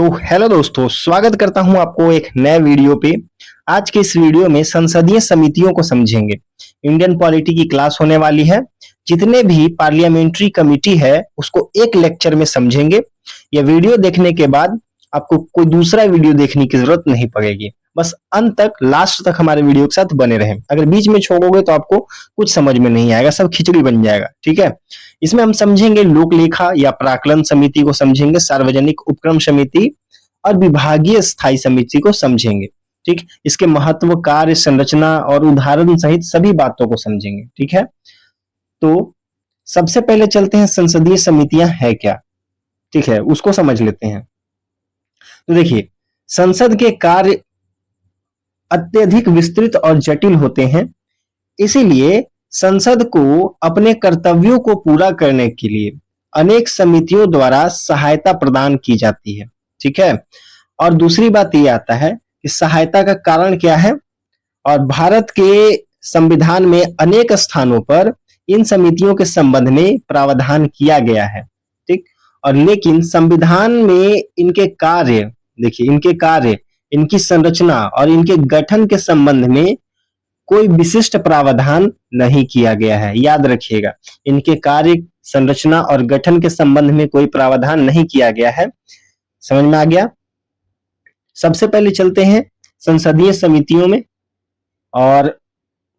तो हेलो दोस्तों, स्वागत करता हूं आपको एक नए वीडियो पे। आज के इस वीडियो में संसदीय समितियों को समझेंगे। इंडियन पॉलिटी की क्लास होने वाली है। जितने भी पार्लियामेंट्री कमिटी है उसको एक लेक्चर में समझेंगे। यह वीडियो देखने के बाद आपको कोई दूसरा वीडियो देखने की जरूरत नहीं पड़ेगी। बस अंत तक, लास्ट तक हमारे वीडियो के साथ बने रहें। अगर बीच में छोड़ोगे तो आपको कुछ समझ में नहीं आएगा, सब खिचड़ी बन जाएगा। ठीक है। इसमें हम समझेंगे लोक लेखा या प्राक्कलन समिति को समझेंगे, सार्वजनिक उपक्रम समिति और विभागीय स्थायी समिति को समझेंगे। ठीक, इसके महत्व, कार्य, संरचना और उदाहरण सहित सभी बातों को समझेंगे। ठीक है। तो सबसे पहले चलते हैं संसदीय समितियां है क्या। ठीक है, उसको समझ लेते हैं। तो देखिए, संसद के कार्य अत्यधिक विस्तृत और जटिल होते हैं। इसीलिए संसद को अपने कर्तव्यों को पूरा करने के लिए अनेक समितियों द्वारा सहायता प्रदान की जाती है। ठीक है। और दूसरी बात ये आता है कि सहायता का कारण क्या है। और भारत के संविधान में अनेक स्थानों पर इन समितियों के संबंध में प्रावधान किया गया है। ठीक। और लेकिन संविधान में इनके कार्य, देखिए इनके कार्य, इनकी संरचना और इनके गठन के संबंध में कोई विशिष्ट प्रावधान नहीं किया गया है। याद रखिएगा, इनके कार्य, संरचना और गठन के संबंध में कोई प्रावधान नहीं किया गया है। समझ में आ गया। सबसे पहले चलते हैं संसदीय समितियों में और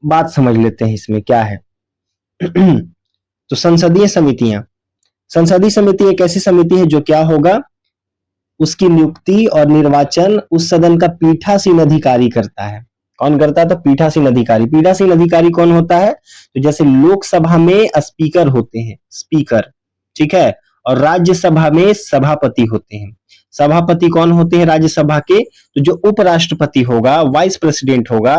बात समझ लेते हैं इसमें क्या है। तो संसदीय समिति एक ऐसी समिति है जो क्या होगा, उसकी नियुक्ति और निर्वाचन उस सदन का पीठासीन अधिकारी करता है। कौन करता है? तो पीठासीन अधिकारी। पीठासीन अधिकारी कौन होता है? तो जैसे लोकसभा में स्पीकर होते हैं, स्पीकर। ठीक है। और राज्यसभा में सभापति होते हैं। सभापति कौन होते हैं राज्यसभा के? तो जो उपराष्ट्रपति होगा, वाइस प्रेसिडेंट होगा,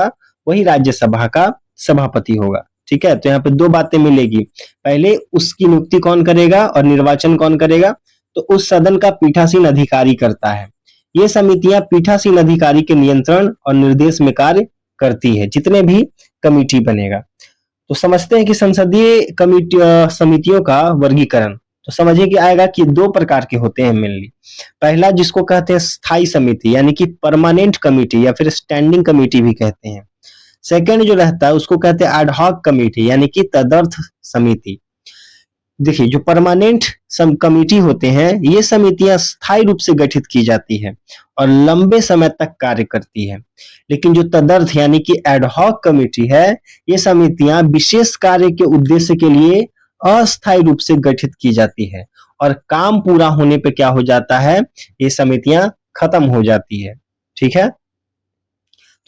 वही राज्यसभा का सभापति होगा। ठीक है। तो यहाँ पे दो बातें मिलेगी। पहले उसकी नियुक्ति कौन करेगा और निर्वाचन कौन करेगा? तो उस सदन का पीठासीन अधिकारी करता है। ये समितियां पीठासीन अधिकारी के नियंत्रण और निर्देश में कार्य करती है, जितने भी कमिटी बनेगा। तो समझते हैं कि संसदीय कमिटी समितियों का वर्गीकरण। तो समझिए कि आएगा कि दो प्रकार के होते हैं मेनली। पहला जिसको कहते हैं स्थायी समिति, यानी कि परमानेंट कमिटी या फिर स्टैंडिंग कमिटी भी कहते हैं। सेकंड जो रहता है उसको कहते हैं एड हॉक कमिटी, यानी कि तदर्थ समिति। देखिए, जो परमानेंट सब कमिटी होते हैं, ये समितियां स्थायी रूप से गठित की जाती है और लंबे समय तक कार्य करती है। लेकिन जो तदर्थ यानी कि एड हॉक कमिटी है, ये समितियां विशेष कार्य के उद्देश्य के लिए अस्थायी रूप से गठित की जाती है और काम पूरा होने पे क्या हो जाता है, ये समितियां खत्म हो जाती है। ठीक है।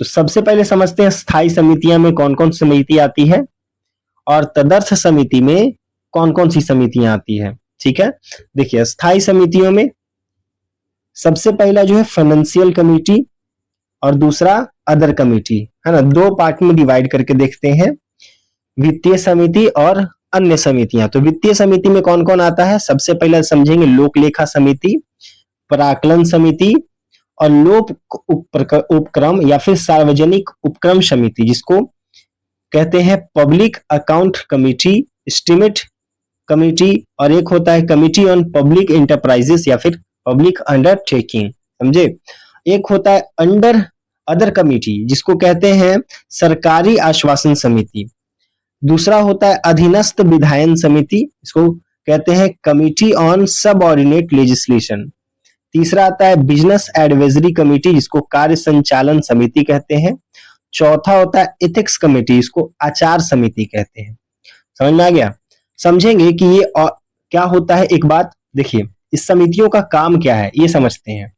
तो सबसे पहले समझते हैं स्थायी समितियां में कौन कौन समिति आती है और तदर्थ समिति में कौन कौन सी समितियां आती है। ठीक है। देखिए, स्थायी समितियों में सबसे पहला जो है फाइनेंशियल कमेटी और दूसरा अदर कमेटी, है ना। दो पार्ट में डिवाइड करके देखते हैं, वित्तीय समिति और अन्य समितियां। तो वित्तीय समिति में कौन कौन आता है? सबसे पहले समझेंगे लोक लेखा समिति, प्राक्कलन समिति और लोक उपक्रम या फिर सार्वजनिक उपक्रम समिति, जिसको कहते हैं public account committee, estimate committee, और एक होता है कमिटी ऑन पब्लिक एंटरप्राइजेस या फिर पब्लिक अंडरटेकिंग। समझे। एक होता है अंडर अदर कमिटी, जिसको कहते हैं सरकारी आश्वासन समिति। दूसरा होता है अधीनस्थ विधायन समिति, इसको कहते हैं कमिटी ऑन सबऑर्डिनेट लेजिस्लेशन। तीसरा आता है बिजनेस एडवाइजरी कमिटी, जिसको कार्य संचालन समिति कहते हैं। चौथा होता है एथिक्स कमिटी, इसको आचार समिति कहते हैं। समझ में आ गया। समझेंगे कि ये क्या होता है। एक बात देखिए, इस समितियों का काम क्या है ये समझते हैं।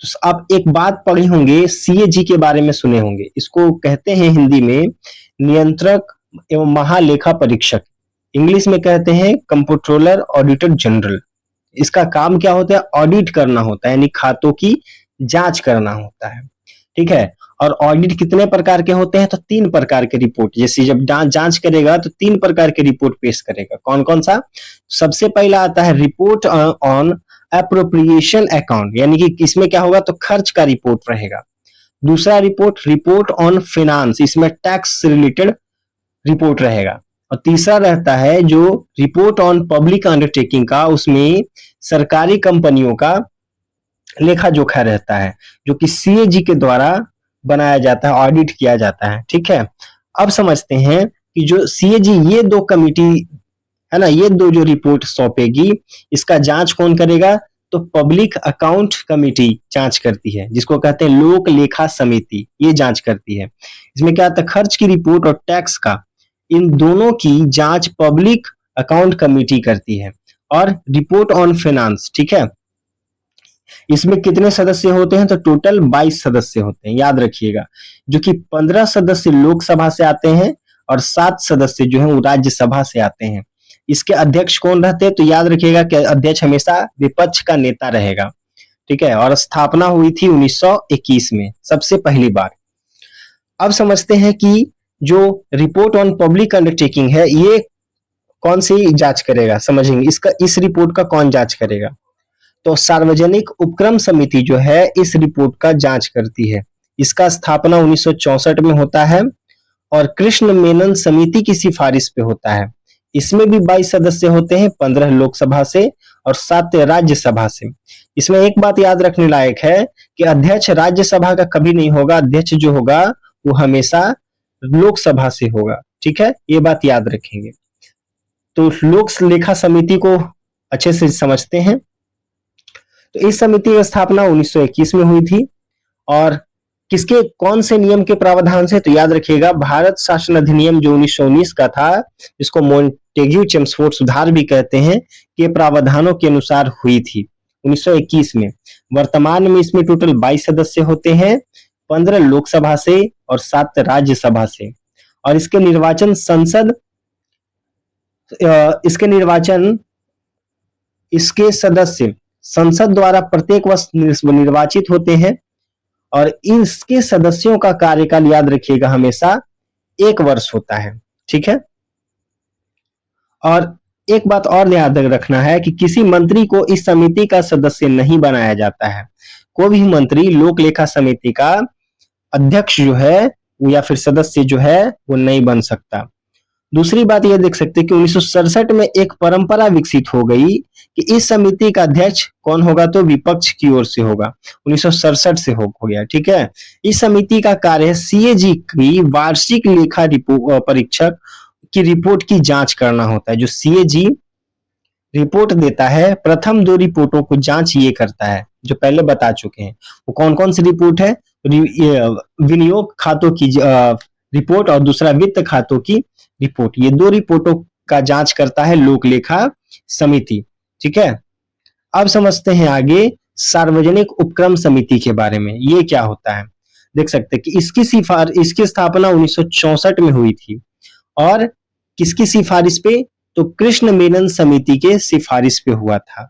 तो आप एक बात पढ़े होंगे, सीएजी के बारे में सुने होंगे। इसको कहते हैं हिंदी में नियंत्रक एवं महालेखा परीक्षक, इंग्लिश में कहते हैं कंप्ट्रोलर ऑडिटर जनरल। इसका काम क्या होता है? ऑडिट करना होता है, यानी खातों की जांच करना होता है। ठीक है। और ऑडिट कितने प्रकार के होते हैं? तो तीन प्रकार के रिपोर्ट, जैसे जब जांच करेगा तो तीन प्रकार के रिपोर्ट पेश करेगा। कौन कौन सा? सबसे पहला आता है रिपोर्ट ऑन एप्रोप्रिएशन अकाउंट, यानी कि इसमें क्या होगा, तो खर्च का रिपोर्ट रहेगा। दूसरा रिपोर्ट ऑन फाइनेंस, इसमें टैक्स से रिलेटेड रिपोर्ट रहेगा। और तीसरा रहता है जो रिपोर्ट ऑन पब्लिक अंडरटेकिंग का, उसमें सरकारी कंपनियों का लेखा जोखा रहता है, जो कि सीएजी के द्वारा बनाया जाता है, ऑडिट किया जाता है। ठीक है, अब समझते हैं कि जो सीएजी ये दो कमिटी है ना, ये दो जो रिपोर्ट सौंपेगी, इसका जांच कौन करेगा? तो पब्लिक अकाउंट कमेटी जांच करती है, जिसको कहते हैं लोक लेखा समिति, ये जांच करती है। इसमें क्या आता है? खर्च की रिपोर्ट और टैक्स का, इन दोनों की जांच पब्लिक अकाउंट कमेटी करती है। और रिपोर्ट ऑन फाइनेंस, ठीक है, इसमें कितने सदस्य होते हैं? तो टोटल 22 सदस्य होते हैं, याद रखिएगा, जो कि 15 सदस्य लोकसभा से आते हैं और 7 सदस्य जो है वो राज्यसभा से आते हैं। इसके अध्यक्ष कौन रहते हैं? तो याद रखिएगा कि अध्यक्ष हमेशा विपक्ष का नेता रहेगा। ठीक है, और स्थापना हुई थी 1921 में सबसे पहली बार। अब समझते हैं कि जो रिपोर्ट ऑन पब्लिक अंडरटेकिंग है, ये कौन सी जांच करेगा, समझेंगे इसका, इस रिपोर्ट का कौन जांच करेगा? तो सार्वजनिक उपक्रम समिति जो है इस रिपोर्ट का जांच करती है। इसका स्थापना 1964 में होता है और कृष्ण मेनन समिति की सिफारिश पे होता है। इसमें भी 22 सदस्य होते हैं, 15 लोकसभा से और 7 राज्यसभा से। इसमें एक बात याद रखने लायक है कि अध्यक्ष राज्यसभा का कभी नहीं होगा, अध्यक्ष जो होगा वो हमेशा लोकसभा से होगा। ठीक है, ये बात याद रखेंगे। तो लोक लेखा समिति को अच्छे से समझते हैं। तो इस समिति की स्थापना 1921 में हुई थी और किसके, कौन से नियम के प्रावधान से? तो याद रखिएगा भारत शासन अधिनियम जो 1919 का था, जिसको मोंटेग्यू चेम्सफोर्ड सुधार भी कहते हैं, के प्रावधानों के अनुसार हुई थी 1921 में। वर्तमान में इसमें टोटल 22 सदस्य होते हैं, 15 लोकसभा से और 7 राज्यसभा से। और इसके निर्वाचन इसके निर्वाचन इसके सदस्य संसद द्वारा प्रत्येक वर्ष निर्वाचित होते हैं और इसके सदस्यों का कार्यकाल याद रखिएगा हमेशा 1 वर्ष होता है। ठीक है, और एक बात और याद रखना है कि किसी मंत्री को इस समिति का सदस्य नहीं बनाया जाता है। कोई भी मंत्री लोक लेखा समिति का अध्यक्ष जो है या फिर सदस्य जो है वो नहीं बन सकता। दूसरी बात यह देख सकते हैं कि 1967 में एक परंपरा विकसित हो गई कि इस समिति का अध्यक्ष कौन होगा? तो विपक्ष की ओर से होगा, 1967 से हो गया। ठीक है, इस समिति का कार्य है सीएजी की वार्षिक लेखा परीक्षक की रिपोर्ट की जांच करना होता है। जो सीएजी रिपोर्ट देता है, प्रथम 2 रिपोर्टों को जांच ये करता है, जो पहले बता चुके हैं। वो कौन कौन सी रिपोर्ट है? विनियोग खातों की रिपोर्ट और दूसरा वित्त खातों की रिपोर्ट। ये 2 रिपोर्टों का जांच करता है लोक लेखा समिति। ठीक है, अब समझते हैं आगे सार्वजनिक उपक्रम समिति के बारे में। ये क्या होता है? देख सकते हैं कि इसकी स्थापना 1964 में हुई थी और किसकी सिफारिश पे? तो कृष्ण मेनन समिति के सिफारिश पे हुआ था।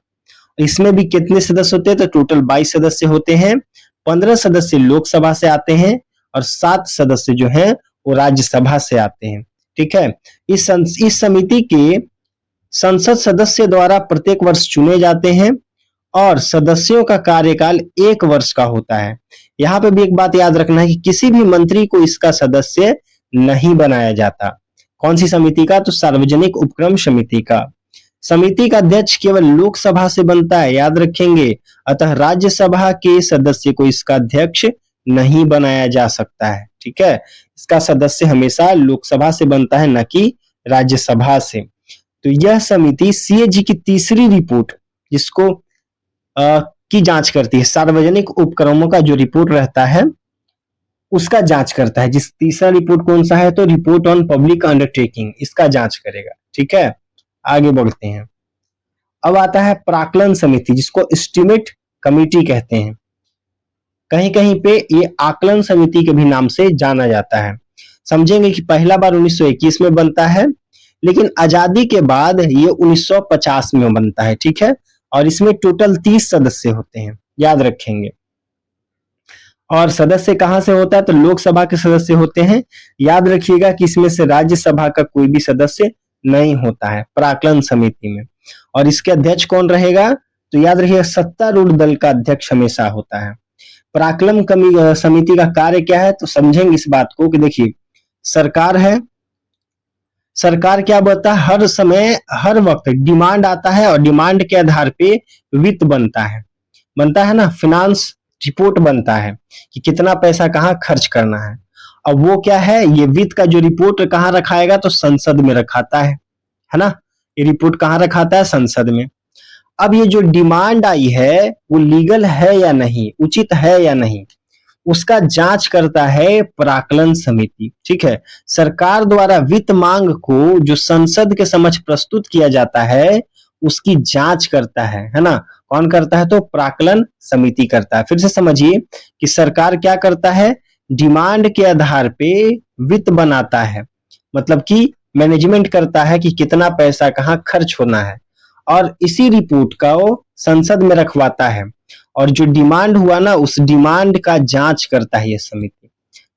इसमें भी कितने सदस्य होते हैं? तो टोटल 22 सदस्य होते हैं, 15 सदस्य लोकसभा से आते हैं और 7 सदस्य जो हैं वो राज्यसभा से आते हैं। ठीक है, इस समिति के संसद सदस्य द्वारा प्रत्येक वर्ष चुने जाते हैं और सदस्यों का कार्यकाल 1 वर्ष का होता है। यहाँ पे भी एक बात याद रखना है कि किसी भी मंत्री को इसका सदस्य नहीं बनाया जाता। कौन सी समिति का? तो सार्वजनिक उपक्रम समिति का। समिति का अध्यक्ष केवल लोकसभा से बनता है, याद रखेंगे, अतः राज्यसभा के सदस्य को इसका अध्यक्ष नहीं बनाया जा सकता है। ठीक है, इसका सदस्य हमेशा लोकसभा से बनता है, न कि राज्यसभा से। तो यह समिति सीएजी की तीसरी रिपोर्ट, जिसको की जांच करती है, सार्वजनिक उपक्रमों का जो रिपोर्ट रहता है उसका जांच करता है। जिस तीसरा रिपोर्ट कौन सा है? तो रिपोर्ट ऑन पब्लिक अंडरटेकिंग, इसका जांच करेगा। ठीक है, आगे बढ़ते हैं। अब आता है प्राक्कलन समिति, जिसको एस्टिमेट कमेटी कहते हैं। कहीं कहीं पे ये आकलन समिति के भी नाम से जाना जाता है। समझेंगे कि पहला बार 1921 में बनता है, लेकिन आजादी के बाद ये 1950 में बनता है। ठीक है, और इसमें टोटल 30 सदस्य होते हैं, याद रखेंगे। और सदस्य कहां से होता है? तो लोकसभा के सदस्य होते हैं। याद रखिएगा कि इसमें से राज्यसभा का कोई भी सदस्य नहीं होता है प्राक्कलन समिति में। और इसके अध्यक्ष कौन रहेगा? तो याद रखिएगा सत्तारूढ़ दल का अध्यक्ष हमेशा होता है। प्राक्कलन समिति का कार्य क्या है? तो समझेंगे इस बात को कि देखिए, सरकार है, सरकार क्या बोलता है? हर समय हर वक्त डिमांड आता है और डिमांड के आधार पे वित्त बनता है। बनता है ना, फाइनेंस रिपोर्ट बनता है कि कितना पैसा कहाँ खर्च करना है। अब वो क्या है, ये वित्त का जो रिपोर्ट कहाँ रखाएगा, तो संसद में रखाता है ना। ये रिपोर्ट कहाँ रखाता है, संसद में। अब ये जो डिमांड आई है वो लीगल है या नहीं, उचित है या नहीं, उसका जांच करता है प्राक्कलन समिति। ठीक है, सरकार द्वारा वित्त मांग को जो संसद के समक्ष प्रस्तुत किया जाता है उसकी जांच करता है ना। कौन करता है, तो प्राक्कलन समिति करता है। फिर से समझिए कि सरकार क्या करता है, डिमांड के आधार पे वित्त बनाता है, मतलब कि मैनेजमेंट करता है कि कितना पैसा कहाँ खर्च होना है, और इसी रिपोर्ट का वो संसद में रखवाता है, और जो डिमांड हुआ ना उस डिमांड का जांच करता है ये समिति।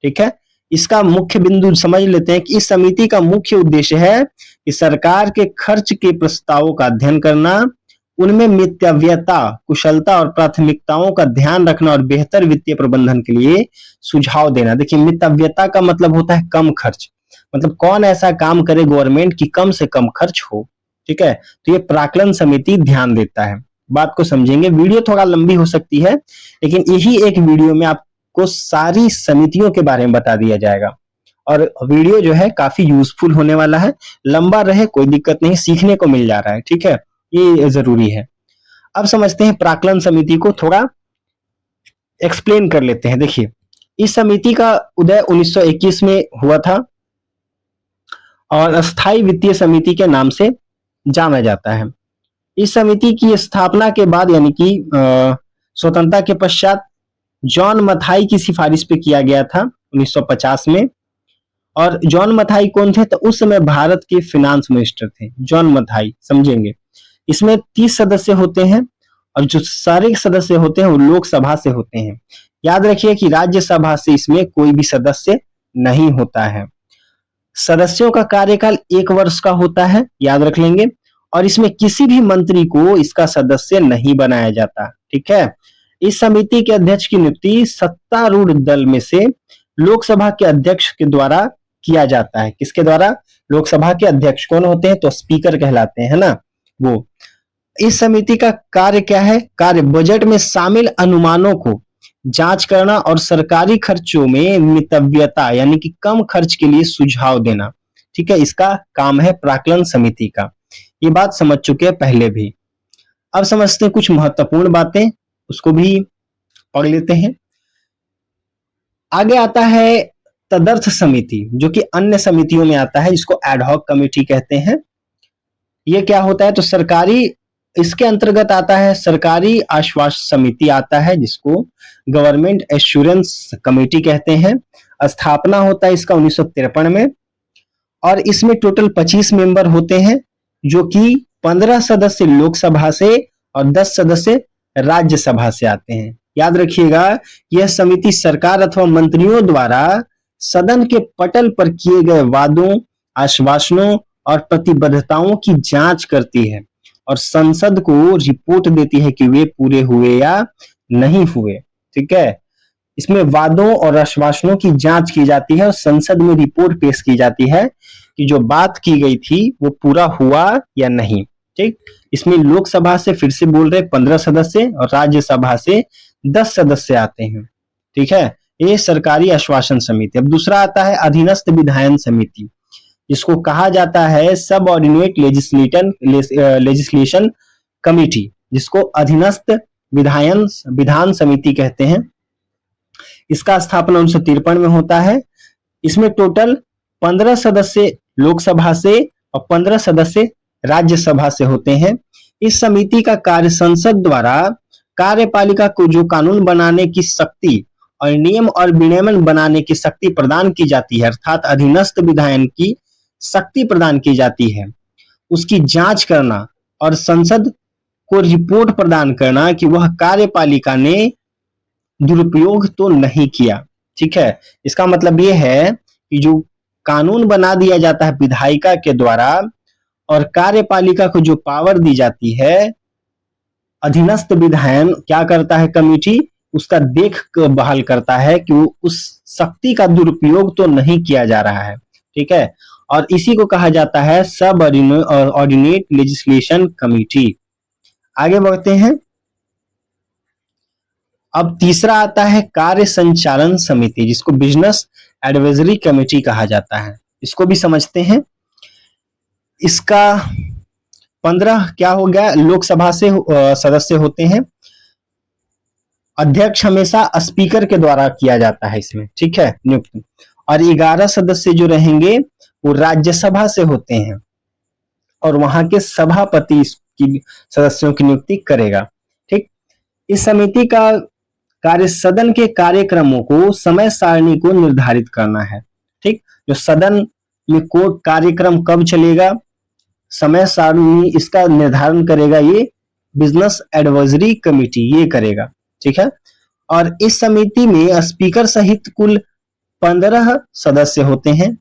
ठीक है, इसका मुख्य बिंदु समझ लेते हैं कि इस समिति का मुख्य उद्देश्य है कि सरकार के खर्च के प्रस्तावों का अध्ययन करना, उनमें मितव्ययता, कुशलता और प्राथमिकताओं का ध्यान रखना और बेहतर वित्तीय प्रबंधन के लिए सुझाव देना। देखिए, मितव्ययता का मतलब होता है कम खर्च, मतलब कौन ऐसा काम करे गवर्नमेंट की कम से कम खर्च हो। ठीक है, तो ये प्राक्कलन समिति ध्यान देता है। बात को समझेंगे, वीडियो थोड़ा लंबी हो सकती है लेकिन यही एक वीडियो में आपको सारी समितियों के बारे में बता दिया जाएगा, और वीडियो जो है काफी यूजफुल होने वाला है। लंबा रहे कोई दिक्कत नहीं, सीखने को मिल जा रहा है। ठीक है, ये जरूरी है। अब समझते हैं प्राक्कलन समिति को, थोड़ा एक्सप्लेन कर लेते हैं। देखिए, इस समिति का उदय 1921 में हुआ था और अस्थाई वित्तीय समिति के नाम से जाना जाता है। इस समिति की स्थापना के बाद यानी कि स्वतंत्रता के पश्चात जॉन मथाई की सिफारिश पे किया गया था 1950 में। और जॉन मथाई कौन थे, तो उस समय भारत के फिनांस मिनिस्टर थे जॉन मथाई, समझेंगे। इसमें 30 सदस्य होते हैं और जो सारे सदस्य होते हैं वो लोकसभा से होते हैं। याद रखिए कि राज्यसभा से इसमें कोई भी सदस्य नहीं होता है। सदस्यों का कार्यकाल 1 वर्ष का होता है, याद रख लेंगे। और इसमें किसी भी मंत्री को इसका सदस्य नहीं बनाया जाता। ठीक है, इस समिति के अध्यक्ष की नियुक्ति सत्तारूढ़ दल में से लोकसभा के अध्यक्ष के द्वारा किया जाता है। किसके द्वारा, लोकसभा के अध्यक्ष कौन होते हैं, तो स्पीकर कहलाते हैं ना वो। इस समिति का कार्य क्या है, कार्य बजट में शामिल अनुमानों को जांच करना और सरकारी खर्चों में मितव्ययता यानी कि कम खर्च के लिए सुझाव देना। ठीक है, इसका काम है प्राक्कलन समिति का। ये बात समझ चुके हैं पहले भी। अब समझते हैं कुछ महत्वपूर्ण बातें, उसको भी पढ़ लेते हैं। आगे आता है तदर्थ समिति, जो कि अन्य समितियों में आता है, जिसको एडहॉक कमेटी कहते हैं। ये क्या होता है, तो सरकारी, इसके अंतर्गत आता है सरकारी आश्वासन समिति आता है, जिसको गवर्नमेंट एश्योरेंस कमेटी कहते हैं। स्थापना होता है इसका 1953 में, और इसमें टोटल 25 मेंबर होते हैं, जो कि 15 सदस्य लोकसभा से और 10 सदस्य राज्यसभा से आते हैं। याद रखिएगा, यह समिति सरकार अथवा मंत्रियों द्वारा सदन के पटल पर किए गए वादों, आश्वासनों और प्रतिबद्धताओं की जांच करती है और संसद को रिपोर्ट देती है कि वे पूरे हुए या नहीं हुए। ठीक है, इसमें वादों और आश्वासनों की जांच की जाती है और संसद में रिपोर्ट पेश की जाती है कि जो बात की गई थी वो पूरा हुआ या नहीं। ठीक, इसमें लोकसभा से फिर से बोल रहे 15 सदस्य और राज्यसभा से 10 सदस्य आते हैं। ठीक है, ये सरकारी आश्वासन समिति। अब दूसरा आता है अधीनस्थ विधायन समिति, जिसको कहा जाता है सब ऑर्डिनेट लेजिस्लेशन कमिटी, जिसको अधीनस्थ विधान समिति कहते हैं। इसका स्थापना 1953 में होता है। इसमें टोटल 15 सदस्य लोकसभा से और 15 सदस्य राज्यसभा से होते हैं। इस समिति का कार्य संसद द्वारा कार्यपालिका को जो कानून बनाने की शक्ति और नियम और विनियमन बनाने की शक्ति प्रदान की जाती है, अर्थात अधीनस्थ विधायन की शक्ति प्रदान की जाती है, उसकी जांच करना और संसद को रिपोर्ट प्रदान करना कि वह कार्यपालिका ने दुरुपयोग तो नहीं किया। ठीक है, इसका मतलब यह है कि जो कानून बना दिया जाता है विधायिका के द्वारा और कार्यपालिका को जो पावर दी जाती है, अधीनस्थ विधायन क्या करता है, कमेटी उसका देख बहाल करता है कि वो उस शक्ति का दुरुपयोग तो नहीं किया जा रहा है। ठीक है, और इसी को कहा जाता है सब ऑर्डिनेट लेजिस्लेशन कमेटी। आगे बढ़ते हैं। अब तीसरा आता है कार्य संचालन समिति, जिसको बिजनेस एडवाइजरी कमेटी कहा जाता है। इसको भी समझते हैं। इसका 15 क्या हो गया, लोकसभा से सदस्य होते हैं। अध्यक्ष हमेशा स्पीकर के द्वारा किया जाता है इसमें, ठीक है, नियुक्त। और 11 सदस्य जो रहेंगे वो राज्यसभा से होते हैं और वहां के सभापति की सदस्यों की नियुक्ति करेगा। ठीक। इस समिति का कार्य सदन के कार्यक्रमों को, समय सारणी को निर्धारित करना है। ठीक। जो सदन में कोर्ट कार्यक्रम कब चलेगा, समय सारणी, इसका निर्धारण करेगा ये बिजनेस एडवाइजरी कमेटी, ये करेगा। ठीक है। और इस समिति में स्पीकर सहित कुल 15 सदस्य होते हैं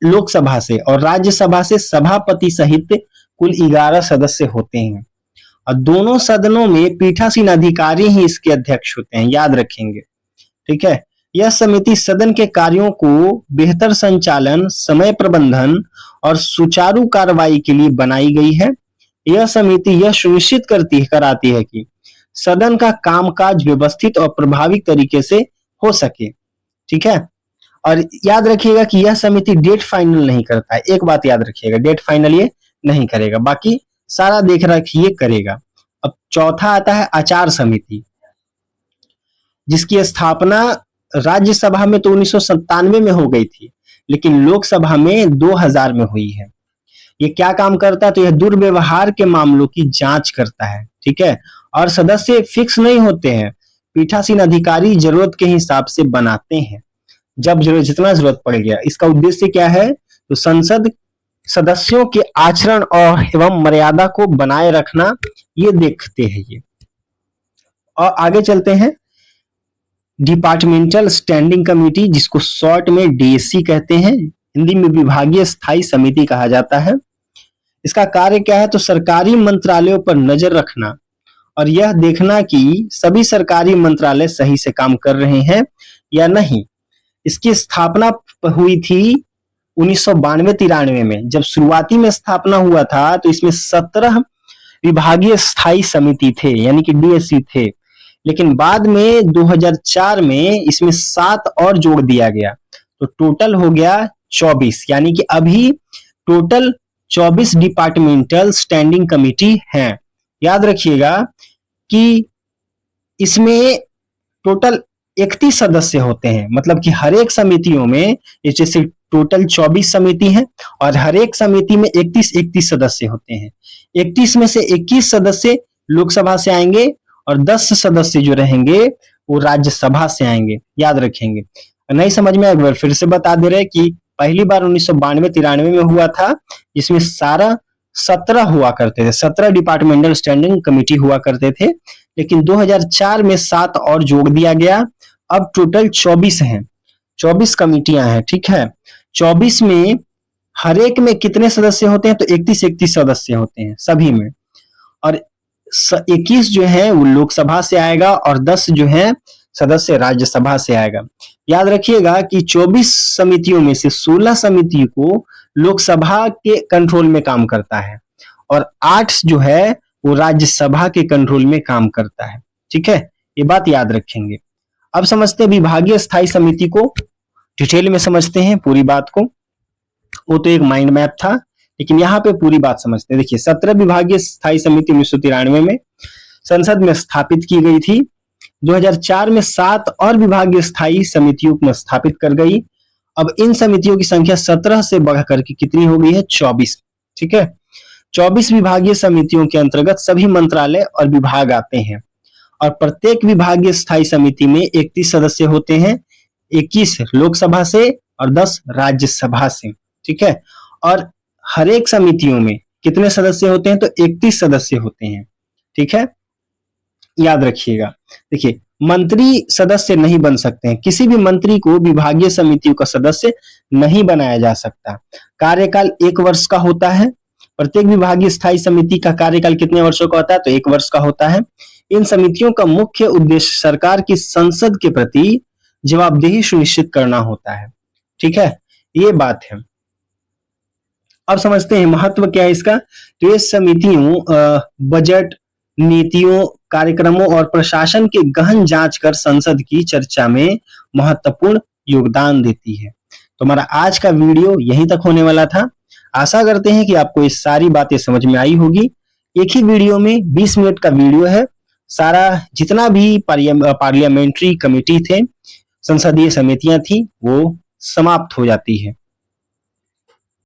लोकसभा से, और राज्यसभा से सभापति सहित कुल 11 सदस्य होते हैं। और दोनों सदनों में पीठासीन अधिकारी ही इसके अध्यक्ष होते हैं, याद रखेंगे। ठीक है। यह समिति सदन के कार्यों को बेहतर संचालन, समय प्रबंधन और सुचारू कार्रवाई के लिए बनाई गई है। यह समिति यह सुनिश्चित कराती है कि सदन का कामकाज व्यवस्थित और प्रभावी तरीके से हो सके। ठीक है। और याद रखिएगा कि यह समिति डेट फाइनल नहीं करता है। एक बात याद रखिएगा, डेट फाइनल ये नहीं करेगा, बाकी सारा देख रख ये करेगा। अब चौथा आता है आचार समिति, जिसकी स्थापना राज्यसभा में तो 1997 में हो गई थी, लेकिन लोकसभा में 2000 में हुई है। ये क्या काम करता है, तो यह दुर्व्यवहार के मामलों की जांच करता है। ठीक है। और सदस्य फिक्स नहीं होते हैं, पीठासीन अधिकारी जरूरत के हिसाब से बनाते हैं, जब जितना जरूरत पड़ गया। इसका उद्देश्य क्या है, तो संसद सदस्यों के आचरण और एवं मर्यादा को बनाए रखना, ये देखते हैं ये। और आगे चलते हैं, डिपार्टमेंटल स्टैंडिंग कमेटी, जिसको शॉर्ट में डीएससी कहते हैं, हिंदी में विभागीय स्थायी समिति कहा जाता है। इसका कार्य क्या है, तो सरकारी मंत्रालयों पर नजर रखना और यह देखना कि सभी सरकारी मंत्रालय सही से काम कर रहे हैं या नहीं। इसकी स्थापना हुई थी 1992-93 में। जब शुरुआती में स्थापना हुआ था तो इसमें 17 विभागीय स्थायी समिति थे, यानी कि डीएससी थे, लेकिन बाद में 2004 में इसमें 7 और जोड़ दिया गया, तो टोटल हो गया 24, यानी कि अभी टोटल 24 डिपार्टमेंटल स्टैंडिंग कमेटी हैं। याद रखिएगा कि इसमें टोटल 31 सदस्य होते हैं, मतलब कि हर एक समितियों में, जैसे टोटल 24 समिति हैं और हर एक समिति में 31 सदस्य होते हैं। 31 में से 21 सदस्य लोकसभा से आएंगे और 10 सदस्य जो रहेंगे वो राज्यसभा से आएंगे, याद रखेंगे। नहीं समझ में, एक बार फिर से बता दे रहे कि पहली बार 1992-93 में हुआ था, जिसमें सारा 17 हुआ करते थे, 17 डिपार्टमेंटल स्टैंडिंग कमेटी हुआ करते थे, लेकिन 2004 में 7 और जोड़ दिया गया। अब टोटल 24 हैं, 24 कमिटियां हैं। ठीक है। 24 में हर एक में कितने सदस्य होते हैं, तो 31 सदस्य होते हैं सभी में, और 21 जो है वो लोकसभा से आएगा और 10 जो है सदस्य राज्यसभा से आएगा। याद रखिएगा कि 24 समितियों में से 16 समिति को लोकसभा के कंट्रोल में काम करता है और 8 जो है वो राज्यसभा के कंट्रोल में काम करता है। ठीक है, ये बात याद रखेंगे। अब समझते हैं विभागीय स्थायी समिति को, डिटेल में समझते हैं पूरी बात को। वो तो एक माइंड मैप था, लेकिन यहाँ पे पूरी बात समझते हैं। देखिए, 17 विभागीय स्थायी समिति 1993 में संसद में स्थापित की गई थी। 2004 में 7 और विभागीय स्थायी समितियों को स्थापित कर गई। अब इन समितियों की संख्या 17 से बढ़कर के कितनी हो गई है, 24। ठीक है, 24 विभागीय समितियों के अंतर्गत सभी मंत्रालय और विभाग आते हैं और प्रत्येक विभागीय स्थायी समिति में 31 सदस्य होते हैं, 21 लोकसभा से और 10 राज्यसभा से। ठीक है, और हर एक समितियों में कितने सदस्य होते हैं, तो 31 सदस्य होते हैं। ठीक है, याद रखिएगा। देखिए, मंत्री सदस्य नहीं बन सकते हैं, किसी भी मंत्री को विभागीय समितियों का सदस्य नहीं बनाया जा सकता। कार्यकाल 1 वर्ष का होता है। प्रत्येक विभागीय स्थायी समिति का कार्यकाल कितने वर्षों का होता है, तो 1 वर्ष का होता है। इन समितियों का मुख्य उद्देश्य सरकार की संसद के प्रति जवाबदेही सुनिश्चित करना होता है। ठीक है, ये बात है। अब समझते हैं महत्व क्या है इसका। तो ये समितियों बजट, नीतियों, कार्यक्रमों और प्रशासन के गहन जांच कर संसद की चर्चा में महत्वपूर्ण योगदान देती है। तो हमारा आज का वीडियो यहीं तक होने वाला था। आशा करते हैं कि आपको ये सारी बातें समझ में आई होगी। एक ही वीडियो में 20 मिनट का वीडियो है। सारा जितना भी पार्लियामेंट्री कमेटी थे, संसदीय समितियां थी, वो समाप्त हो जाती है।